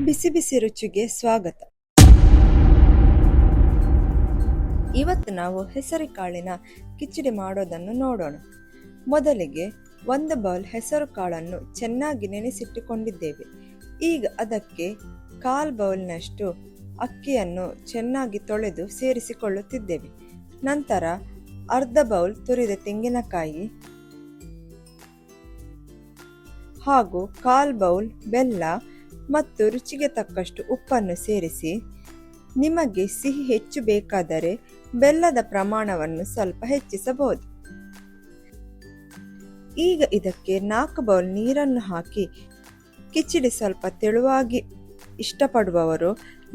ಬಿಸಿ ಬಿಸಿ ರುಚಿಗೆ ಸ್ವಾಗತ. ಇವತ್ತು ನಾವು ಹೆಸರು ಕಾಳಿನ ಕಿಚಡಿ ಮಾಡೋದನ್ನು ನೋಡೋಣ. ಮೊದಲಿಗೆ 1 ಬೌಲ್ ಹೆಸರು ಕಾಳನ್ನು ಚೆನ್ನಾಗಿ ನೆನೆಸಿಟ್ಟುಕೊಂಡಿದ್ದೇವೆ. ಈಗ ಅದಕ್ಕೆ 1/4 ಬೌಲ್ನಷ್ಟು ಅಕ್ಕಿಯನ್ನು ಚೆನ್ನಾಗಿ ತೊಳೆದು ಸೇರಿಸಿಕೊಳ್ಳುತ್ತಿದ್ದೇವೆ. ನಂತರ ಅರ್ಧ ಬೌಲ್ ತುರಿದ ತೆಂಗಿನಕಾಯಿ ಹಾಗೂ 1/4 ಬೌಲ್ ಬೆಲ್ಲ ಮತ್ತು ರುಚಿಗೆ ತಕ್ಕಷ್ಟು ಉಪ್ಪನ್ನು ಸೇರಿಸಿ, ನಿಮಗೆ ಸಿಹಿ ಹೆಚ್ಚು ಬೇಕಾದರೆ ಬೆಲ್ಲದ ಪ್ರಮಾಣವನ್ನು ಸ್ವಲ್ಪ ಹೆಚ್ಚಿಸಬಹುದು. ಈಗ ಇದಕ್ಕೆ 4 ಬೌಲ್ ನೀರನ್ನು ಹಾಕಿ ಕಿಚಡಿ ಸ್ವಲ್ಪ ತೆಳುವಾಗಿ ಇಷ್ಟಪಡುವವರು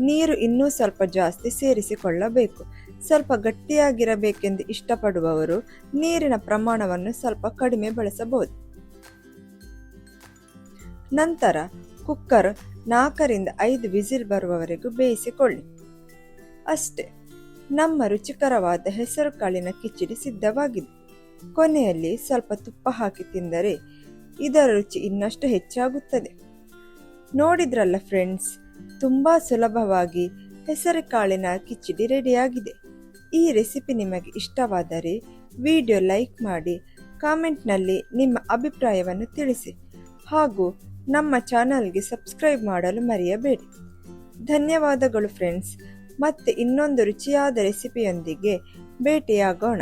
ನೀರು ಇನ್ನೂ ಸ್ವಲ್ಪ ಜಾಸ್ತಿ ಸೇರಿಸಿಕೊಳ್ಳಬೇಕು. ಸ್ವಲ್ಪ ಗಟ್ಟಿಯಾಗಿರಬೇಕೆಂದು ಇಷ್ಟಪಡುವವರು ನೀರಿನ ಪ್ರಮಾಣವನ್ನು ಸ್ವಲ್ಪ ಕಡಿಮೆ ಬಳಸಬಹುದು. ನಂತರ ಕುಕ್ಕರ್ 4ರಿಂದ 5 ವಿಸಿಲ್ ಬರುವವರೆಗೂ ಬೇಯಿಸಿಕೊಳ್ಳಿ. ಅಷ್ಟೇ, ನಮ್ಮ ರುಚಿಕರವಾದ ಹೆಸರು ಕಾಳಿನ ಕಿಚಡಿ ಸಿದ್ಧವಾಗಿದೆ. ಕೊನೆಯಲ್ಲಿ ಸ್ವಲ್ಪ ತುಪ್ಪ ಹಾಕಿ ತಿಂದರೆ ಇದರ ರುಚಿ ಇನ್ನಷ್ಟು ಹೆಚ್ಚಾಗುತ್ತದೆ. ನೋಡಿದ್ರಲ್ಲ ಫ್ರೆಂಡ್ಸ್, ತುಂಬಾ ಸುಲಭವಾಗಿ ಹೆಸರು ಕಾಳಿನ ಕಿಚಡಿ ರೆಡಿಯಾಗಿದೆ. ಈ ರೆಸಿಪಿ ನಿಮಗೆ ಇಷ್ಟವಾದರೆ ವಿಡಿಯೋ ಲೈಕ್ ಮಾಡಿ, ಕಾಮೆಂಟ್ನಲ್ಲಿ ನಿಮ್ಮ ಅಭಿಪ್ರಾಯವನ್ನು ತಿಳಿಸಿ ಹಾಗೂ ನಮ್ಮ ಚಾನಲ್ಗೆ ಸಬ್ಸ್ಕ್ರೈಬ್ ಮಾಡಲು ಮರೆಯಬೇಡಿ. ಧನ್ಯವಾದಗಳು ಫ್ರೆಂಡ್ಸ್. ಮತ್ತೆ ಇನ್ನೊಂದು ರುಚಿಯಾದ ರೆಸಿಪಿಯೊಂದಿಗೆ ಭೇಟಿಯಾಗೋಣ.